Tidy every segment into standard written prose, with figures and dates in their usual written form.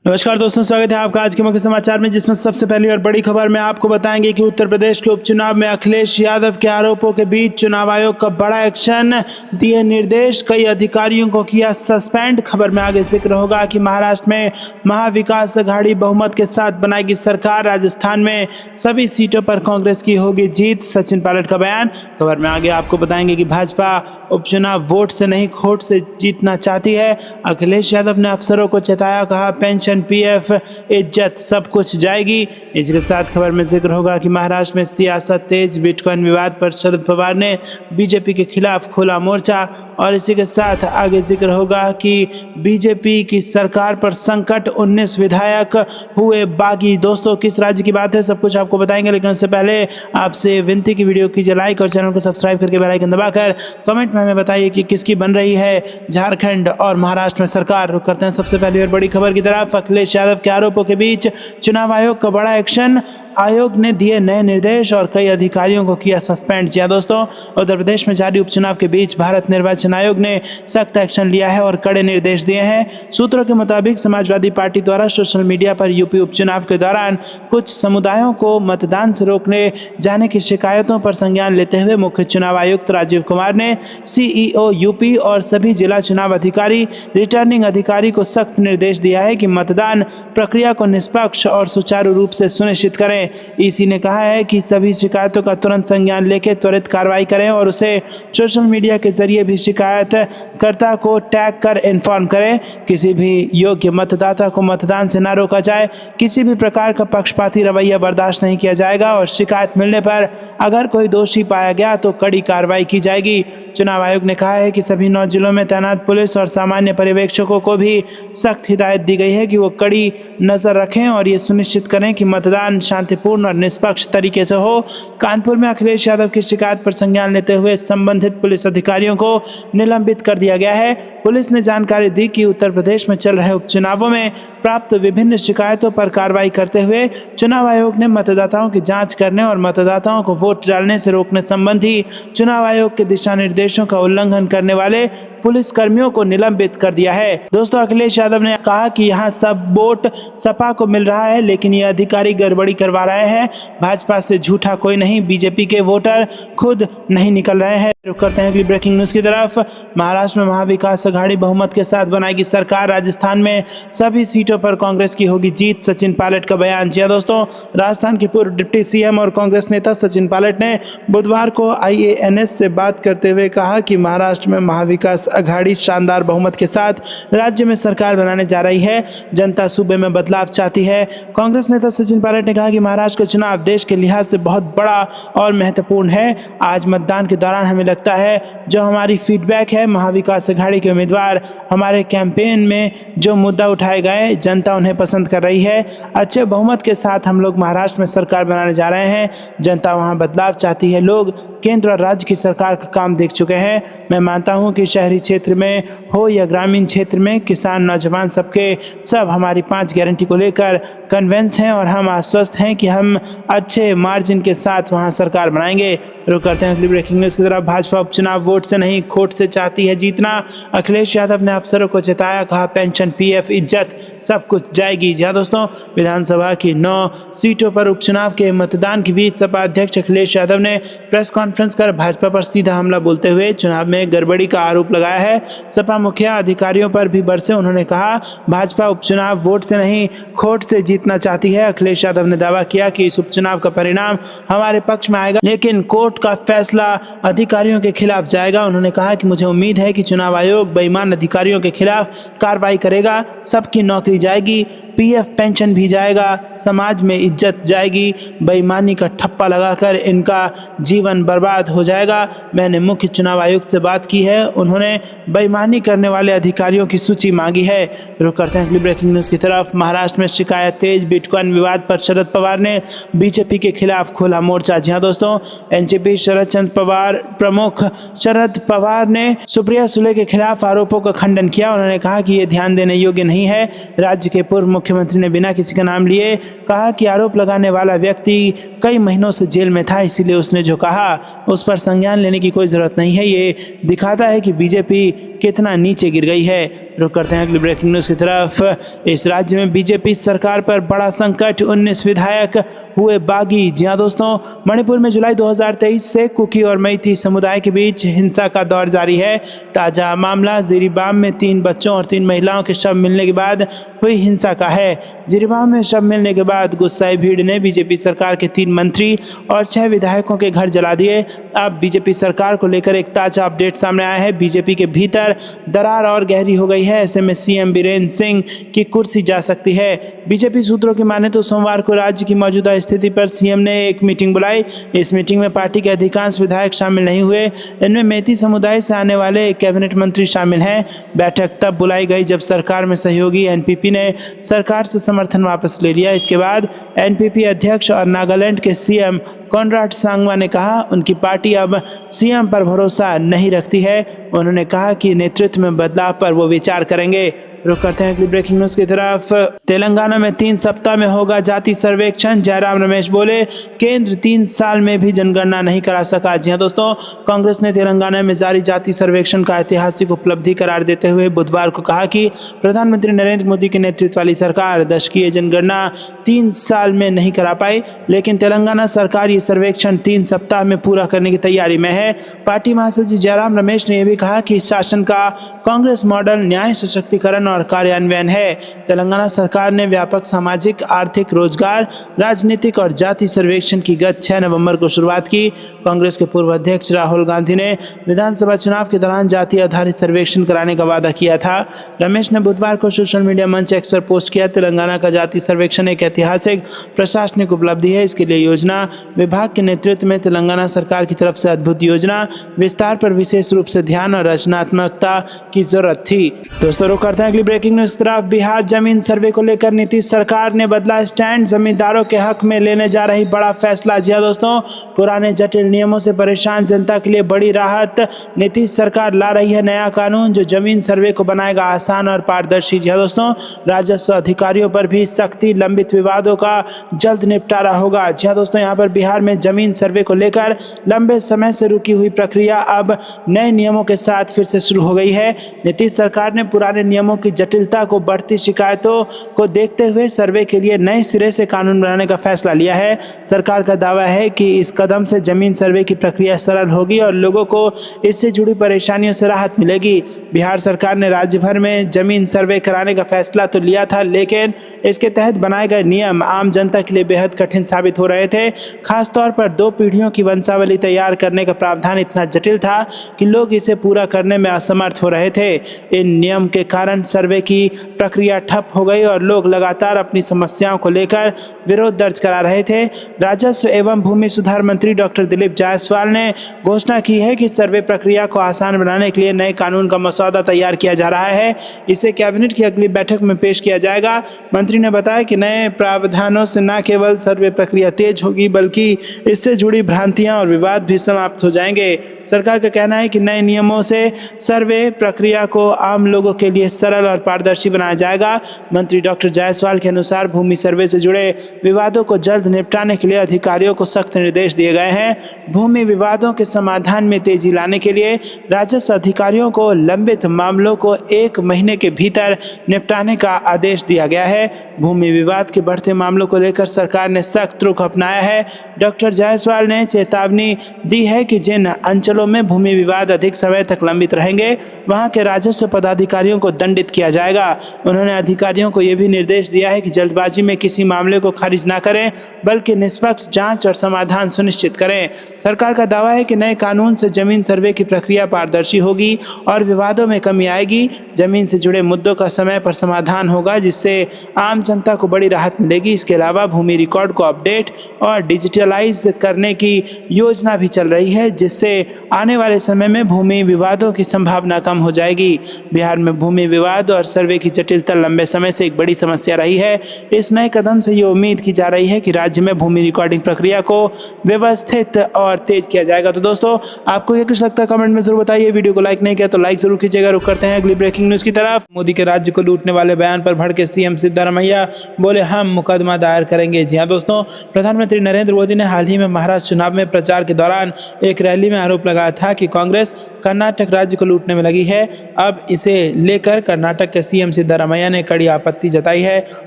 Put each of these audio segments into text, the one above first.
नमस्कार दोस्तों, स्वागत है आपका आज के मुख्य समाचार में, जिसमें सबसे पहली और बड़ी खबर में आपको बताएंगे कि उत्तर प्रदेश के उपचुनाव में अखिलेश यादव के आरोपों के बीच चुनाव आयोग का बड़ा एक्शन, दिए निर्देश, कई अधिकारियों को किया सस्पेंड। खबर में आगे जिक्र होगा कि महाराष्ट्र में महाविकास अघाड़ी बहुमत के साथ बनाएगी सरकार, राजस्थान में सभी सीटों पर कांग्रेस की होगी जीत, सचिन पायलट का बयान। खबर में आगे आपको बताएंगे कि भाजपा उपचुनाव वोट से नहीं खोट से जीतना चाहती है। अखिलेश यादव ने अफसरों को चेताया, कहा पेंशन, पीएफ, इज्जत सब कुछ जाएगी। इसके साथ खबर में जिक्र होगा कि महाराष्ट्र में सियासत तेज, बिटकॉइन विवाद पर शरद पवार ने बीजेपी के खिलाफ खोला मोर्चा। और इसी के साथ आगे जिक्र होगा कि बीजेपी की सरकार पर संकट, 19 विधायक हुए बागी। दोस्तों, किस राज्य की बात है सब कुछ आपको बताएंगे, लेकिन उससे पहले आपसे विनती की वीडियो कीजिए लाइक और चैनल को सब्सक्राइब करके बेल आइकन दबाकर कमेंट में हमें बताइए कि किसकी बन रही है झारखंड और महाराष्ट्र में सरकार। रुक करते हैं सबसे पहली और बड़ी खबर की तरफ। अखिलेश यादव के आरोपों के बीच चुनाव आयोग का बड़ा एक्शन, आयोग ने दिए नए निर्देश और कई अधिकारियों को किया सस्पेंड। जी दोस्तों, उत्तर प्रदेश में जारी उपचुनाव के बीच भारत निर्वाचन आयोग ने सख्त एक्शन लिया है और कड़े निर्देश दिए हैं। सूत्रों के मुताबिक समाजवादी पार्टी द्वारा सोशल मीडिया पर यूपी उपचुनाव के दौरान कुछ समुदायों को मतदान से रोकने जाने की शिकायतों पर संज्ञान लेते हुए मुख्य चुनाव आयुक्त राजीव कुमार ने सीईओ यूपी और सभी जिला चुनाव अधिकारी, रिटर्निंग अधिकारी को सख्त निर्देश दिया है कि मतदान प्रक्रिया को निष्पक्ष और सुचारू रूप से सुनिश्चित करें। ईसी ने कहा है कि सभी शिकायतों का तुरंत संज्ञान लेकर त्वरित कार्रवाई करें और उसे सोशल मीडिया के जरिए भी शिकायतकर्ता को टैग कर इन्फॉर्म करें। किसी भी योग्य मतदाता को मतदान से न रोका जाए, किसी भी प्रकार का पक्षपाती रवैया बर्दाश्त नहीं किया जाएगा और शिकायत मिलने पर अगर कोई दोषी पाया गया तो कड़ी कार्रवाई की जाएगी। चुनाव आयोग ने कहा है कि सभी 9 जिलों में तैनात पुलिस और सामान्य पर्यवेक्षकों को भी सख्त हिदायत दी गई है कि वो कड़ी नजर रखें और ये सुनिश्चित करें कि मतदान शांतिपूर्ण और निष्पक्ष तरीके से हो। कानपुर में अखिलेश यादव की शिकायत पर संज्ञान लेते हुए संबंधित पुलिस अधिकारियों को निलंबित कर दिया गया है। पुलिस ने जानकारी दी कि उत्तर प्रदेश में चल रहे उपचुनावों में प्राप्त विभिन्न शिकायतों पर कार्रवाई करते हुए चुनाव आयोग ने मतदाताओं की जांच करने और मतदाताओं को वोट डालने से रोकने संबंधी चुनाव आयोग के दिशा निर्देशों का उल्लंघन करने वाले पुलिस कर्मियों को निलंबित कर दिया है। दोस्तों, अखिलेश यादव ने कहा कि यहाँ सब वोट सपा को मिल रहा है, लेकिन ये अधिकारी गड़बड़ी करवा रहे हैं। भाजपा से झूठा कोई नहीं, बीजेपी के वोटर खुद नहीं निकल रहे हैं। रुक करते हैं अगली ब्रेकिंग न्यूज की तरफ। महाराष्ट्र में महाविकास अघाड़ी बहुमत के साथ बनाएगी सरकार, राजस्थान में सभी सीटों पर कांग्रेस की होगी जीत, सचिन पायलट का बयान। जी दोस्तों, राजस्थान के पूर्व डिप्टी सीएम और कांग्रेस नेता सचिन पायलट ने बुधवार को IANS से बात करते हुए कहा कि महाराष्ट्र में महाविकास अघाड़ी शानदार बहुमत के साथ राज्य में सरकार बनाने जा रही है। जनता सूबे में बदलाव चाहती है। कांग्रेस नेता सचिन पायलट ने कहा कि महाराष्ट्र का चुनाव देश के लिहाज से बहुत बड़ा और महत्वपूर्ण है। आज मतदान के दौरान हमें लगता है जो हमारी फीडबैक है, महाविकास अघाड़ी के उम्मीदवार हमारे कैंपेन में जो मुद्दा उठाए गए, जनता उन्हें पसंद कर रही है। अच्छे बहुमत के साथ हम लोग महाराष्ट्र में सरकार बनाने जा रहे हैं। जनता वहां बदलाव चाहती है। लोग केंद्र और राज्य की सरकार का काम देख चुके हैं। मैं मानता हूं कि शहरी क्षेत्र में हो या ग्रामीण क्षेत्र में, किसान, नौजवान, सब हमारी 5 गारंटी को लेकर कन्विंस हैं और हम आश्वस्त हैं कि हम अच्छे मार्जिन के साथ वहां सरकार बनाएंगे। रुक करते हैं अगली ब्रेकिंग न्यूज की तरफ। भाजपा उपचुनाव वोट से नहीं खोट से चाहती है जीतना, अखिलेश यादव ने अफसरों को चेताया, कहा पेंशन, पीएफ, इज्जत सब कुछ जाएगी। जी दोस्तों, विधानसभा की 9 सीटों पर उपचुनाव के मतदान के बीच सपा अध्यक्ष अखिलेश यादव ने प्रेस कॉन्फ्रेंस कर भाजपा पर सीधा हमला बोलते हुए चुनाव में गड़बड़ी का आरोप लगाया है। सपा मुखिया अधिकारियों पर भी बरसे। उन्होंने कहा भाजपा उपचुनाव वोट से नहीं खोट से जीतना चाहती है। अखिलेश यादव ने दावा किया कि इस उपचुनाव का परिणाम हमारे पक्ष में आएगा, लेकिन कोर्ट का फैसला अधिकारियों के खिलाफ जाएगा। उन्होंने कहा कि मुझे उम्मीद है कि चुनाव आयोग बेईमान अधिकारियों के खिलाफ कार्रवाई करेगा, सबकी नौकरी जाएगी, पीएफ पेंशन भी जाएगा, समाज में इज्जत जाएगी, बेईमानी का ठप्पा लगाकर इनका जीवन बर्बाद हो जाएगा। मैंने मुख्य चुनाव आयुक्त से बात की है, उन्होंने बेईमानी करने वाले अधिकारियों की सूची मांगी है। रुक करते हैं अगली ब्रेकिंग न्यूज की तरफ। महाराष्ट्र में शिकायत तेज, बिटकॉइन विवाद पर शरद पवार ने बीजेपी के खिलाफ खोला मोर्चा। जी हाँ दोस्तों, एनसीपी शरद चंद्र पवार प्रमुख शरद पवार ने सुप्रिया सुले के खिलाफ आरोपों का खंडन किया। उन्होंने कहा कि ये ध्यान देने योग्य नहीं है। राज्य के पूर्व मुख्यमंत्री ने बिना किसी का नाम लिए कहा कि आरोप लगाने वाला व्यक्ति कई महीनों से जेल में था, इसीलिए उसने जो कहा उस पर संज्ञान लेने की कोई जरूरत नहीं है। ये दिखाता है कि बीजेपी कितना नीचे गिर गई है। रुक करते हैं अगली ब्रेकिंग न्यूज की तरफ। इस राज्य में बीजेपी सरकार पर बड़ा संकट, 19 विधायक हुए बागी। जी हाँ दोस्तों, मणिपुर में जुलाई 2023 से कुकी और मैती समुदाय के बीच हिंसा का दौर जारी है। ताजा मामला जिरीबाम में 3 बच्चों और 3 महिलाओं के शव मिलने के बाद हुई हिंसा का है। जिरीबाम में शव मिलने के बाद गुस्साई भीड़ ने बीजेपी सरकार के 3 मंत्री और 6 विधायकों के घर जला दिए। अब बीजेपी सरकार को लेकर एक ताजा अपडेट सामने आया है। बीजेपी के भीतर दरार और गहरी हो गई है। ऐसे में सीएम बीरेंद्र सिंह की कुर्सी जा सकती है। बीजेपी सूत्रों की माने तो सोमवार को राज्य की मौजूदा स्थिति पर सीएम ने एक मीटिंग बुलाई। इस मीटिंग में पार्टी के अधिकांश विधायक शामिल नहीं हुए। इनमें मैती समुदाय से आने वाले कैबिनेट मंत्री शामिल हैं। बैठक तब बुलाई गई जब सरकार में सहयोगी एनपीपी ने सरकार से समर्थन वापस ले लिया। इसके बाद एनपीपी अध्यक्ष और नागालैंड के सीएम कॉनराड सांगमा ने कहा उनकी पार्टी अब सीएम पर भरोसा नहीं रखती है। उन्होंने कहा कि नेतृत्व में बदलाव पर वो विचार करेंगे। रुक करते हैं अगली ब्रेकिंग न्यूज की तरफ। तेलंगाना में 3 सप्ताह में होगा जाति सर्वेक्षण, जयराम रमेश बोले केंद्र 3 साल में भी जनगणना नहीं करा सका। जी हाँ दोस्तों, कांग्रेस ने तेलंगाना में जारी जाति सर्वेक्षण का ऐतिहासिक उपलब्धि करार देते हुए बुधवार को कहा कि प्रधानमंत्री नरेंद्र मोदी के नेतृत्व वाली सरकार दशकीय जनगणना 3 साल में नहीं करा पाई, लेकिन तेलंगाना सरकार ये सर्वेक्षण 3 सप्ताह में पूरा करने की तैयारी में है। पार्टी महासचिव जयराम रमेश ने यह भी कहा कि शासन का कांग्रेस मॉडल न्याय, सशक्तिकरण और कार्यान्वयन है। तेलंगाना सरकार ने व्यापक सामाजिक, आर्थिक, रोजगार, राजनीतिक और जाति सर्वेक्षण की गत 6 नवंबर को शुरुआत की। कांग्रेस के पूर्व अध्यक्ष राहुल गांधी ने विधानसभा चुनाव के दौरान जाति आधारित सर्वेक्षण कराने का वादा किया था। रमेश ने बुधवार को सोशल मीडिया मंच एक्स पर पोस्ट किया, तेलंगाना का जाति सर्वेक्षण एक ऐतिहासिक प्रशासनिक उपलब्धि है। इसके लिए योजना विभाग के नेतृत्व में तेलंगाना सरकार की तरफ से अद्भुत योजना विस्तार पर विशेष रूप से ध्यान और रचनात्मकता की जरूरत थी। दोस्तों, रुक करते हैं अगली ब्रेकिंग न्यूज तरफ। बिहार जमीन सर्वे को लेकर नीतीश सरकार ने बदला स्टैंड, जमींदारों के हक में लेने जा रही बड़ा फैसला। जी हां दोस्तों, पुराने जटिल नियमों से परेशान जनता के लिए बड़ी राहत। नीतीश सरकार ला रही है नया कानून जो जमीन सर्वे को बनाएगा आसान और पारदर्शी। जी हां दोस्तों, राजस्व अधिकारियों पर भी सख्ती, लंबित विवादों का जल्द निपटारा होगा। जी हां दोस्तों, यहाँ पर बिहार में जमीन सर्वे को लेकर लंबे समय से रुकी हुई प्रक्रिया अब नए नियमों के साथ फिर से शुरू हो गई है। नीतीश सरकार ने पुराने नियमों की जटिलता को, बढ़ती शिकायतों को देखते हुए सर्वे के लिए नए सिरे से कानून बनाने का फैसला लिया है। सरकार का दावा है कि इस कदम से जमीन सर्वे की प्रक्रिया सरल होगी और लोगों को इससे जुड़ी परेशानियों से राहत मिलेगी। बिहार सरकार ने राज्य भर में जमीन सर्वे कराने का फैसला तो लिया था, लेकिन इसके तहत बनाए गए नियम आम जनता के लिए बेहद कठिन साबित हो रहे थे। खासतौर पर 2 पीढ़ियों की वंशावली तैयार करने का प्रावधान इतना जटिल था कि लोग इसे पूरा करने में असमर्थ हो रहे थे। इन नियम के कारण सर्वे की प्रक्रिया ठप हो गई और लोग लगातार अपनी समस्याओं को लेकर विरोध दर्ज करा रहे थे। राजस्व एवं भूमि सुधार मंत्री डॉक्टर दिलीप जायसवाल ने घोषणा की है कि सर्वे प्रक्रिया को आसान बनाने के लिए नए कानून का मसौदा तैयार किया जा रहा है। इसे कैबिनेट की अगली बैठक में पेश किया जाएगा। मंत्री ने बताया कि नए प्रावधानों से न केवल सर्वे प्रक्रिया तेज होगी, बल्कि इससे जुड़ी भ्रांतियां और विवाद भी समाप्त हो जाएंगे। सरकार का कहना है कि नए नियमों से सर्वे प्रक्रिया को आम लोगों के लिए सरल और पारदर्शी बनाया जाएगा। मंत्री डॉक्टर जायसवाल के अनुसार भूमि सर्वे से जुड़े विवादों को जल्द निपटाने के लिए अधिकारियों को सख्त निर्देश दिए गए हैं। भूमि विवादों के समाधान में तेजी लाने के लिए राजस्व अधिकारियों को लंबित मामलों को 1 महीने के भीतर निपटाने का आदेश दिया गया है। भूमि विवाद के बढ़ते मामलों को लेकर सरकार ने सख्त रुख अपनाया है। डॉक्टर जायसवाल ने चेतावनी दी है कि जिन अंचलों में भूमि विवाद अधिक समय तक लंबित रहेंगे, वहां के राजस्व पदाधिकारियों को दंडित किया जाएगा। उन्होंने अधिकारियों को यह भी निर्देश दिया है कि जल्दबाजी में किसी मामले को खारिज न करें, बल्कि निष्पक्ष जांच और समाधान सुनिश्चित करें। सरकार का दावा है कि नए कानून से जमीन सर्वे की प्रक्रिया पारदर्शी होगी और विवादों में कमी आएगी। जमीन से जुड़े मुद्दों का समय पर समाधान होगा, जिससे आम जनता को बड़ी राहत मिलेगी। इसके अलावा भूमि रिकॉर्ड को अपडेट और डिजिटलाइज करने की योजना भी चल रही है, जिससे आने वाले समय में भूमि विवादों की संभावना कम हो जाएगी। बिहार में भूमि विवाद और सर्वे की जटिलता लंबे समय से एक बड़ी समस्या रही है। इस नए कदम से ये उम्मीद की जा रही है कि राज्य में भूमि रिकॉर्डिंग प्रक्रिया को व्यवस्थित और तेज किया जाएगा। तो दोस्तों, आपको ये कुछ लगता है कमेंट में जरूर बताइए। वीडियो को लाइक नहीं किया तो लाइक जरूर कीजिएगा। रुक करते हैं अगली ब्रेकिंग न्यूज की तरफ। मोदी के राज्य को लूटने वाले बयान पर भड़के सीएम सिद्धारमैया, बोले हम मुकदमा दायर करेंगे। जी हाँ दोस्तों, प्रधानमंत्री नरेंद्र मोदी ने हाल ही में महाराष्ट्र चुनाव में प्रचार के दौरान एक रैली में आरोप लगाया था कि कांग्रेस कर्नाटक राज्य को लूटने में लगी है। अब इसे लेकर कर्नाटक कर्नाटक के सीएम सिद्धारमैया ने कड़ी आपत्ति जताई है।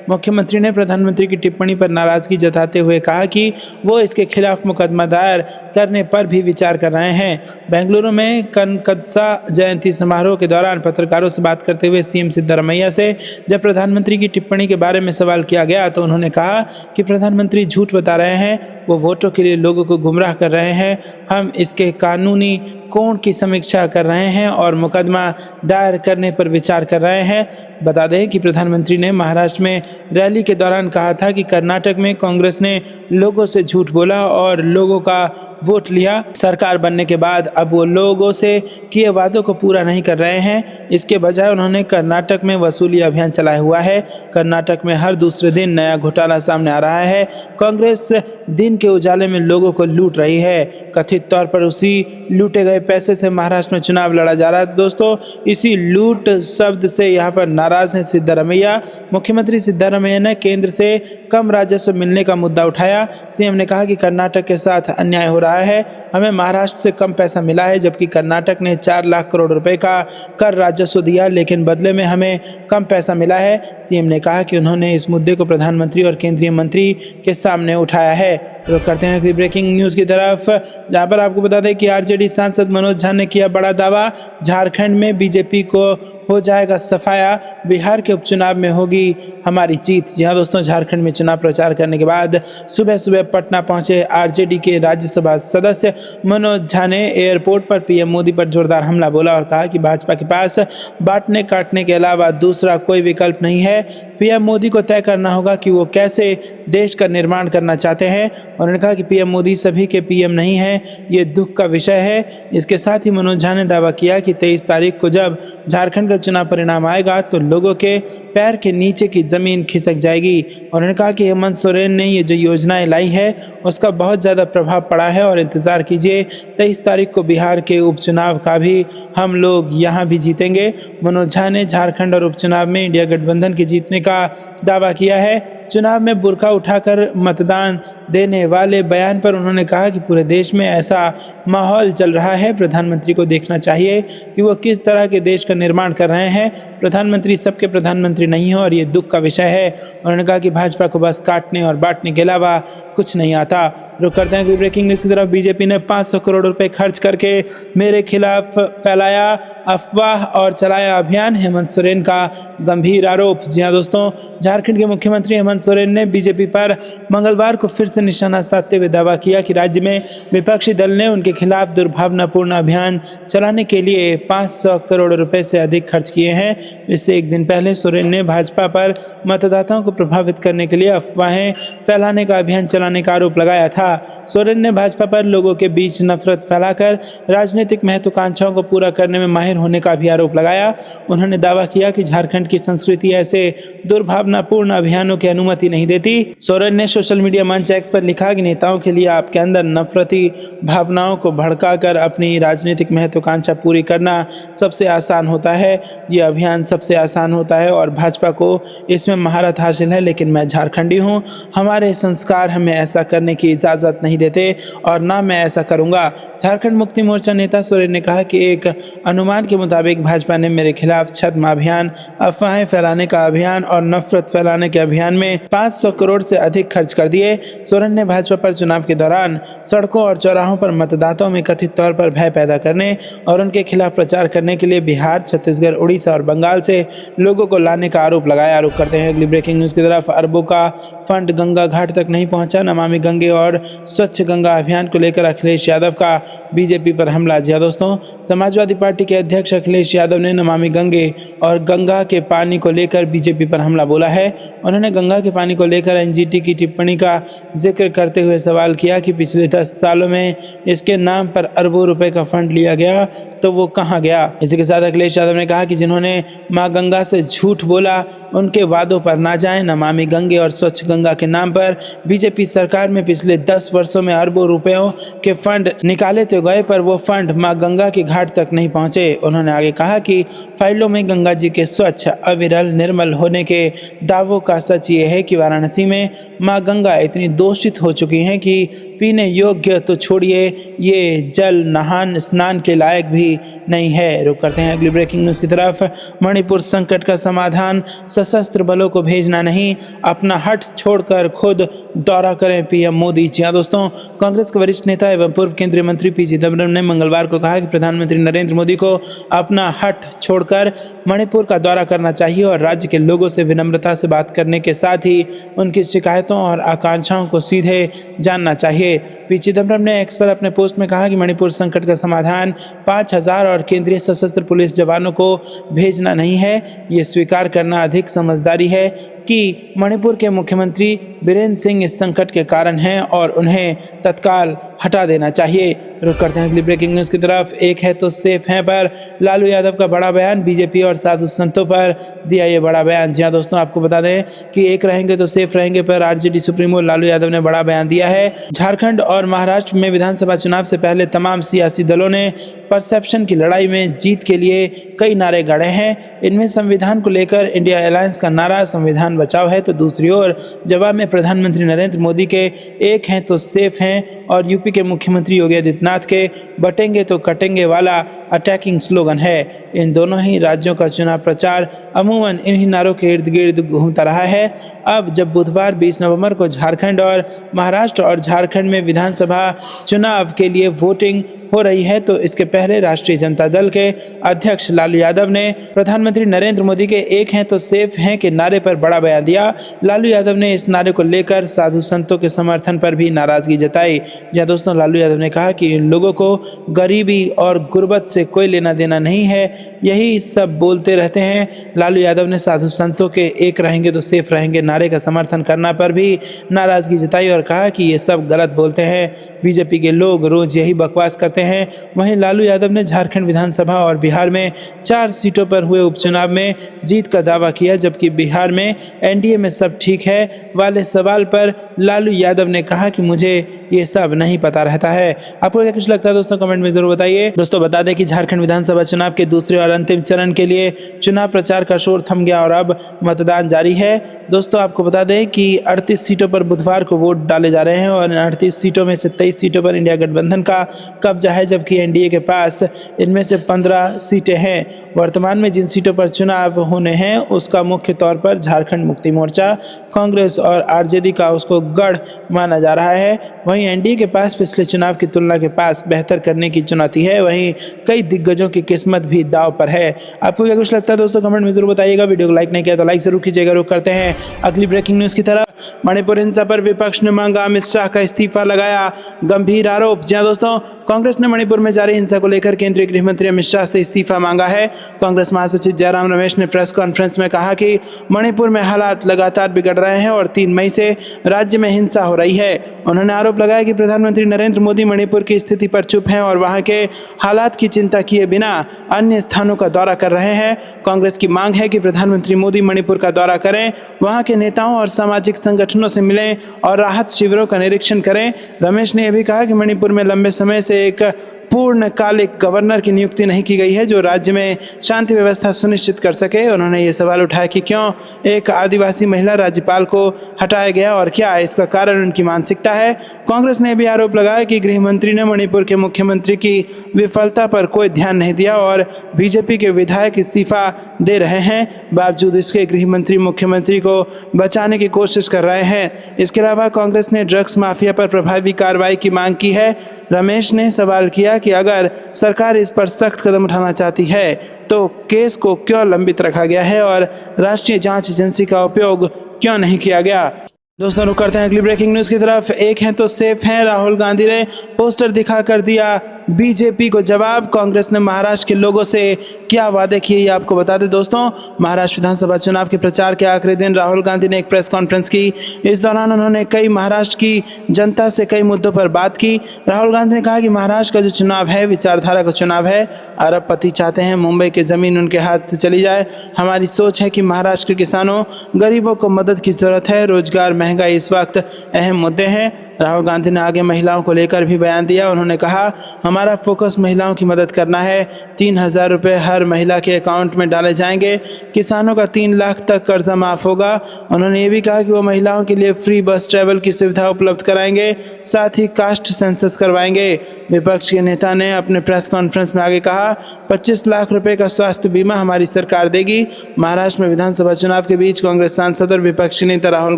मुख्यमंत्री ने प्रधानमंत्री की टिप्पणी पर नाराजगी जताते हुए कहा कि वो इसके खिलाफ मुकदमा दायर करने पर भी विचार कर रहे हैं। बेंगलुरु में कनकदसा जयंती समारोह के दौरान पत्रकारों से बात करते हुए सीएम सिद्धारमैया से जब प्रधानमंत्री की टिप्पणी के बारे में सवाल किया गया तो उन्होंने कहा कि प्रधानमंत्री झूठ बता रहे हैं, वो वोटों के लिए लोगों को गुमराह कर रहे हैं। हम इसके कानूनी कोण की समीक्षा कर रहे हैं और मुकदमा दायर करने पर विचार कर रहे हैं। बता दें कि प्रधानमंत्री ने महाराष्ट्र में रैली के दौरान कहा था कि कर्नाटक में कांग्रेस ने लोगों से झूठ बोला और लोगों का वोट लिया। सरकार बनने के बाद अब वो लोगों से किए वादों को पूरा नहीं कर रहे हैं। इसके बजाय उन्होंने कर्नाटक में वसूली अभियान चलाया हुआ है। कर्नाटक में हर दूसरे दिन नया घोटाला सामने आ रहा है। कांग्रेस दिन के उजाले में लोगों को लूट रही है। कथित तौर पर उसी लूटे गए पैसे से महाराष्ट्र में चुनाव लड़ा जा रहा है। दोस्तों, इसी लूट शब्द से यहाँ पर नाराज हैं सिद्धारमैया। मुख्यमंत्री सिद्धारमैया ने केंद्र से कम राजस्व मिलने का मुद्दा उठाया। सीएम ने कहा कि कर्नाटक के साथ अन्याय हो रहा है। हमें महाराष्ट्र से कम पैसा मिला है, जबकि कर्नाटक ने 4 लाख करोड़ रुपए का कर राजस्व दिया, लेकिन बदले में हमें कम पैसा मिला है। सीएम ने कहा कि उन्होंने इस मुद्दे को प्रधानमंत्री और केंद्रीय मंत्री के सामने उठाया है। रुक करते हैं अगली ब्रेकिंग न्यूज की तरफ, जहां पर आपको बता दें कि आरजेडी सांसद मनोज झा ने किया बड़ा दावा। झारखंड में बीजेपी को हो जाएगा सफाया, बिहार के उपचुनाव में होगी हमारी जीत। जी हाँ दोस्तों, झारखंड में चुनाव प्रचार करने के बाद सुबह सुबह पटना पहुंचे आरजेडी के राज्यसभा सदस्य मनोज झा ने एयरपोर्ट पर पीएम मोदी पर जोरदार हमला बोला और कहा कि भाजपा के पास बांटने काटने के अलावा दूसरा कोई विकल्प नहीं है। पीएम मोदी को तय करना होगा कि वो कैसे देश का निर्माण करना चाहते हैं। उन्होंने कहा कि पीएम मोदी सभी के पीएम नहीं है, ये दुख का विषय है। इसके साथ ही मनोज झा ने दावा किया कि 23 तारीख को जब झारखंड का चुनाव परिणाम आएगा तो लोगों के पैर के नीचे की जमीन खिसक जाएगी। उन्होंने कहा कि हेमंत सोरेन ने ये जो योजनाएं लाई है उसका बहुत ज़्यादा प्रभाव पड़ा है और इंतज़ार कीजिए, 23 तारीख को बिहार के उपचुनाव का भी हम लोग यहाँ भी जीतेंगे। मनोज झा ने झारखंड और उपचुनाव में इंडिया गठबंधन के जीतने का दावा किया है। चुनाव में बुर्का उठाकर मतदान देने वाले बयान पर उन्होंने कहा कि पूरे देश में ऐसा माहौल चल रहा है, प्रधानमंत्री को देखना चाहिए कि वो किस तरह के देश का निर्माण कर रहे हैं। प्रधानमंत्री सबके प्रधानमंत्री नहीं हो और ये दुख का विषय है। उन्होंने कहा कि भाजपा को बस काटने और बांटने के अलावा कुछ नहीं आता। रुक करते हैं कि ब्रेकिंग न्यूज़ की तरफ। बीजेपी ने 500 करोड़ रुपए खर्च करके मेरे खिलाफ फैलाया अफवाह और चलाया अभियान, हेमंत सोरेन का गंभीर आरोप। जी हाँ दोस्तों, झारखंड के मुख्यमंत्री हेमंत सोरेन ने बीजेपी पर मंगलवार को फिर से निशाना साधते हुए दावा किया कि राज्य में विपक्षी दल ने उनके खिलाफ दुर्भावनापूर्ण अभियान चलाने के लिए 500 करोड़ रुपए से अधिक खर्च किए हैं। इससे एक दिन पहले सोरेन ने भाजपा पर मतदाताओं को प्रभावित करने के लिए अफवाहें फैलाने का अभियान चलाने का आरोप लगाया था। सोरेन ने भाजपा पर लोगों के बीच नफरत फैलाकर राजनीतिक महत्वाकांक्षाओं को पूरा करने में माहिर होने का भी आरोप लगाया। उन्होंने दावा किया कि झारखंड की संस्कृति ऐसे दुर्भावनापूर्ण अभियानों की अनुमति नहीं देती। सोरेन ने सोशल मीडिया मंच एक्स पर लिखा कि नेताओं के लिए आपके अंदर नफरती भावनाओं को भड़काकर अपनी राजनीतिक महत्वाकांक्षा पूरी करना सबसे आसान होता है। ये अभियान सबसे आसान होता है और भाजपा को इसमें महारत हासिल है, लेकिन मैं झारखंडी हूँ, हमारे संस्कार हमें ऐसा करने की इजाज़त नहीं देते और ना मैं ऐसा करूंगा। झारखंड मुक्ति मोर्चा नेता सोरेन ने कहा कि एक अनुमान के मुताबिक भाजपा ने मेरे खिलाफ छद्म अभियान, अफवाहें फैलाने का अभियान और नफरत फैलाने के अभियान में 500 करोड़ से अधिक खर्च कर दिए। सोरेन ने भाजपा पर चुनाव के दौरान सड़कों और चौराहों पर मतदाताओं में कथित तौर पर भय पैदा करने और उनके खिलाफ प्रचार करने के लिए बिहार, छत्तीसगढ़, उड़ीसा और बंगाल से लोगों को लाने का आरोप लगाया। आरोप करते हैं अगली ब्रेकिंग न्यूज की तरफ। अरबों का फंड गंगा घाट तक नहीं पहुंचा। नमामि गंगे और स्वच्छ गंगा अभियान को लेकर अखिलेश यादव का बीजेपी पर हमला। जी दोस्तों, समाजवादी पार्टी के अध्यक्ष अखिलेश यादव ने नमामि गंगे और गंगा के पानी को लेकर बीजेपी पर हमला बोला है। उन्होंने गंगा के पानी को लेकर एनजीटी की टिप्पणी का जिक्र करते हुए सवाल किया कि पिछले 10 सालों में इसके नाम पर अरबों रुपए का फंड लिया गया तो वो कहाँ गया। इसी के साथ अखिलेश यादव ने कहा कि जिन्होंने माँ गंगा से झूठ बोला उनके वादों पर ना जाएं। नमामि गंगे और स्वच्छ गंगा के नाम पर बीजेपी सरकार में पिछले 10 वर्षों में अरबों रुपयों के फंड निकाले तो गए, पर वो फंड मां गंगा के घाट तक नहीं पहुंचे। उन्होंने आगे कहा कि फाइलों में गंगा जी के स्वच्छ, अविरल, निर्मल होने के दावों का सच ये है कि वाराणसी में मां गंगा इतनी दूषित हो चुकी हैं कि पीने योग्य तो छोड़िए, ये जल नहान स्नान के लायक भी नहीं है। रुक करते हैं अगली ब्रेकिंग न्यूज़ की तरफ। मणिपुर संकट का समाधान सशस्त्र बलों को भेजना नहीं, अपना हट छोड़कर खुद दौरा करें पीएम मोदी। जी हाँ दोस्तों, कांग्रेस के वरिष्ठ नेता एवं पूर्व केंद्रीय मंत्री पी चिदम्बरम ने मंगलवार को कहा कि प्रधानमंत्री नरेंद्र मोदी को अपना हट छोड़कर मणिपुर का दौरा करना चाहिए और राज्य के लोगों से विनम्रता से बात करने के साथ ही उनकी शिकायतों और आकांक्षाओं को सीधे जानना चाहिए। पी चिदम्बरम ने एक्स पर अपने पोस्ट में कहा कि मणिपुर संकट का समाधान 5000 और केंद्रीय सशस्त्र पुलिस जवानों को भेजना नहीं है, ये स्वीकार करना अधिक समझदारी है कि मणिपुर के मुख्यमंत्री बीरेंद्र सिंह इस संकट के कारण हैं और उन्हें तत्काल हटा देना चाहिए। रुक करते हैं अगली ब्रेकिंग न्यूज़ की तरफ। एक है तो सेफ है पर लालू यादव का बड़ा बयान, बीजेपी और साधु संतों पर दिया ये बड़ा बयान। जी हाँ दोस्तों, आपको बता दें कि एक रहेंगे तो सेफ रहेंगे पर आरजेडी सुप्रीमो लालू यादव ने बड़ा बयान दिया है। झारखंड और महाराष्ट्र में विधानसभा चुनाव से पहले तमाम सियासी दलों ने परसेप्शन की लड़ाई में जीत के लिए कई नारे गढ़े हैं। इनमें संविधान को लेकर इंडिया अलायंस का नारा संविधान बचाओ है, तो दूसरी ओर जवाब में प्रधानमंत्री नरेंद्र मोदी के एक हैं तो सेफ हैं और यूपी के मुख्यमंत्री योगी आदित्यनाथ के बटेंगे तो कटेंगे वाला अटैकिंग स्लोगन है। इन दोनों ही राज्यों का चुनाव प्रचार अमूमन इन्हीं नारों के इर्द गिर्द घूमता रहा है। अब जब बुधवार 20 नवंबर को झारखंड और महाराष्ट्र और झारखंड में विधानसभा चुनाव के लिए वोटिंग हो रही है, तो इसके पहले राष्ट्रीय जनता दल के अध्यक्ष लालू यादव ने प्रधानमंत्री नरेंद्र मोदी के एक हैं तो सेफ हैं के नारे पर बड़ा बयान दिया। लालू यादव ने इस नारे को लेकर साधु संतों के समर्थन पर भी नाराजगी जताई। जहां दोस्तों लालू यादव ने कहा कि इन लोगों को गरीबी और गुर्बत से कोई लेना देना नहीं है, यही सब बोलते रहते हैं। लालू यादव ने साधु संतों के एक रहेंगे तो सेफ रहेंगे नारे का समर्थन करना पर भी नाराजगी जताई और कहा कि ये सब गलत बोलते हैं, बीजेपी के लोग रोज यही बकवास करते हैं। वहीं लालू यादव ने झारखंड विधानसभा और बिहार में 4 सीटों पर हुए उपचुनाव में जीत का दावा किया, जबकि बिहार में एनडीए में सब ठीक है वाले सवाल पर लालू यादव ने कहा कि मुझे ये सब नहीं पता रहता है। आपको क्या कुछ लगता है दोस्तों, कमेंट में जरूर बताइए। दोस्तों बता दें कि झारखंड विधानसभा चुनाव के दूसरे और अंतिम चरण के लिए चुनाव प्रचार का शोर थम गया और अब मतदान जारी है। दोस्तों आपको बता दें कि 38 सीटों पर बुधवार को वोट डाले जा रहे हैं और 38 सीटों में से 23 सीटों पर इंडिया गठबंधन का कब्जा है, जबकि एनडीए के पास इनमें से 15 सीटें हैं। वर्तमान में जिन सीटों पर चुनाव होने हैं उसका मुख्य तौर पर झारखंड मुक्ति मोर्चा, कांग्रेस और आरजेडी का उसको गढ़ माना जा रहा है। वहीं एनडीए के पास पिछले चुनाव की तुलना के पास बेहतर करने की चुनौती है, वहीं कई दिग्गजों की किस्मत भी दांव पर है। आपको क्या कुछ लगता है दोस्तों, कमेंट में जरूर बताइएगा। वीडियो को लाइक नहीं किया तो लाइक जरूर कीजिएगा। रुक करते हैं अगली ब्रेकिंग न्यूज़ की तरफ। मणिपुर हिंसा पर विपक्ष ने मांगा अमित शाह का इस्तीफा, लगाया गंभीर आरोप। जी हां दोस्तों, कांग्रेस ने मणिपुर में जारी हिंसा को लेकर केंद्रीय गृह मंत्री अमित शाह से इस्तीफा मांगा है। कांग्रेस महासचिव जयराम रमेश ने प्रेस कॉन्फ्रेंस में कहा कि मणिपुर में हालात लगातार बिगड़ रहे हैं और 3 मई से राज्य में हिंसा हो रही है। उन्होंने आरोप लगाया कि प्रधानमंत्री नरेंद्र मोदी मणिपुर की स्थिति पर चुप हैं और वहां के हालात की चिंता किए बिना अन्य स्थानों का दौरा कर रहे हैं। कांग्रेस की मांग है कि प्रधानमंत्री मोदी मणिपुर का दौरा करें, वहां के नेताओं और सामाजिक संगठनों से मिलें और राहत शिविरों का निरीक्षण करें। रमेश ने यह भी कहा कि मणिपुर में लंबे समय से एक पूर्णकालिक गवर्नर की नियुक्ति नहीं की गई है जो राज्य में शांति व्यवस्था सुनिश्चित कर सके। उन्होंने ये सवाल उठाया कि क्यों एक आदिवासी महिला राज्यपाल को हटाया गया और क्या इसका कारण उनकी मानसिकता है। कांग्रेस ने भी आरोप लगाया कि गृह मंत्री ने मणिपुर के मुख्यमंत्री की विफलता पर कोई ध्यान नहीं दिया और बीजेपी के विधायक इस्तीफा दे रहे हैं। बावजूद इसके गृह मंत्री मुख्यमंत्री को बचाने की कोशिश कर रहे हैं। इसके अलावा कांग्रेस ने ड्रग्स माफिया पर प्रभावी कार्रवाई की मांग की है। रमेश ने सवाल किया कि अगर सरकार इस पर सख्त कदम उठाना चाहती है तो केस को क्यों लंबित रखा गया है और राष्ट्रीय जांच एजेंसी का उपयोग क्यों नहीं किया गया। दोस्तों रुक करते हैं अगली ब्रेकिंग न्यूज़ की तरफ। एक हैं तो सेफ हैं, राहुल गांधी ने पोस्टर दिखा कर दिया बीजेपी को जवाब। कांग्रेस ने महाराष्ट्र के लोगों से क्या वादे किए ये आपको बता दें। दोस्तों महाराष्ट्र विधानसभा चुनाव के प्रचार के आखिरी दिन राहुल गांधी ने एक प्रेस कॉन्फ्रेंस की। इस दौरान उन्होंने कई महाराष्ट्र की जनता से कई मुद्दों पर बात की। राहुल गांधी ने कहा कि महाराष्ट्र का जो चुनाव है विचारधारा का चुनाव है। अरबपति चाहते हैं मुंबई की ज़मीन उनके हाथ से चली जाए। हमारी सोच है कि महाराष्ट्र के किसानों गरीबों को मदद की ज़रूरत है। रोजगार महंगाई इस वक्त अहम मुद्दे हैं। राहुल गांधी ने आगे महिलाओं को लेकर भी बयान दिया। उन्होंने कहा हमारा फोकस महिलाओं की मदद करना है। 3,000 रुपये हर महिला के अकाउंट में डाले जाएंगे। किसानों का 3 लाख तक कर्जा माफ़ होगा। उन्होंने ये भी कहा कि वो महिलाओं के लिए फ्री बस ट्रैवल की सुविधा उपलब्ध कराएंगे, साथ ही कास्ट सेंसस करवाएंगे। विपक्ष के नेता ने अपने प्रेस कॉन्फ्रेंस में आगे कहा, 25 लाख रुपए का स्वास्थ्य बीमा हमारी सरकार देगी। महाराष्ट्र में विधानसभा चुनाव के बीच कांग्रेस सांसद और विपक्षी नेता राहुल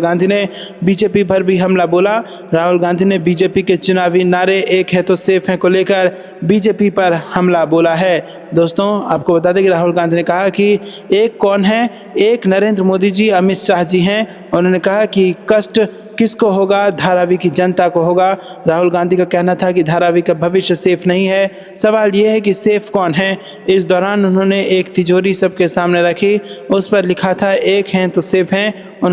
गांधी ने बीजेपी पर भी हमला बोला। राहुल गांधी ने बीजेपी के चुनावी नारे एक है तो सेफ है को लेकर बीजेपी पर हमला बोला है। दोस्तों, आपको बता दें कि राहुल गांधी ने कहा कि एक कौन है, एक नरेंद्र मोदी जी, अमित शाह जी हैं। उन्होंने कहा कि कष्ट किसको होगा, धारावी की जनता को होगा। राहुल गांधी का कहना था कि धारावी का भविष्य सेफ नहीं है। सवाल यह है कि सेफ कौन है। इस दौरान उन्होंने एक तिजोरी सबके सामने रखी, उस पर लिखा था एक हैं तो सेफ हैं।